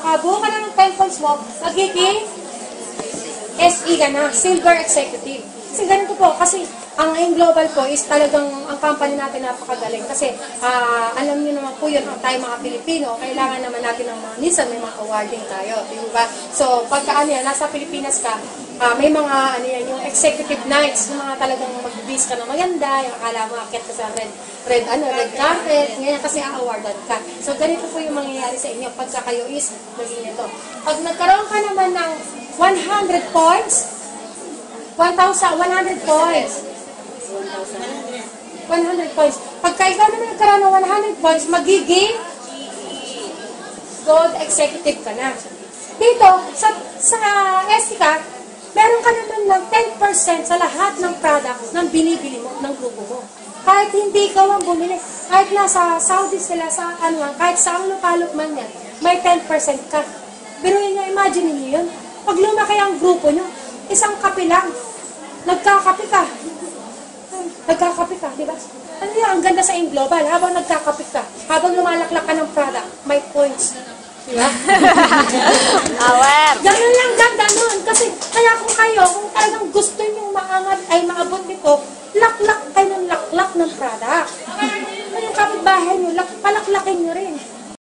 makabuo ka na ng 10 points mo, magiging SE ka na, Silver Executive. Kasi ganito po, kasi ang AIM Global po is talagang ang company natin napakagaling. Kasi alam niyo naman po yun, tayo mga Pilipino, kailangan naman natin ng mga, minsan may mga awarding tayo, di ba? So, pagka nasa Pilipinas ka, may mga, yung executive nights, yung mga talagang mag-bis ka na maganda, yung akala mo, akit ka sa red carpet, ngayon kasi a-awardan ka. So, ganito po yung mangyayari sa inyo pagka kayo is maging ito. Pag nagkaroon ka naman ng 100 points, 100 points. 100 points. Pagka ikaw naman nagkaroon ng 100 points, magiging gold executive ka na. Dito, sa SECA, meron ka naman ng 10% sa lahat ng products ng binibili mo, ng grupo mo. Kahit hindi ikaw ang bumili, kahit nasa Saudi sila, sa kahit saan lupalop man yan, may 10% ka. Pero yun, imagine niyo yun. Pag lumaki ang grupo nyo, isang kape lang, nagkakape ka. Nagkakape ka, di ba? Ano yan, ang ganda sa AIM Global, habang nagkakape ka, habang lumalaklak ka ng product, may points. Di ba? Ganun lang ganda nun. Kasi, kaya kung kayo, kung talagang gusto nyo maangat ay maabot nito, laklak kayo ng laklak ng product. Yung kapitbahay nyo, palaklakin nyo rin.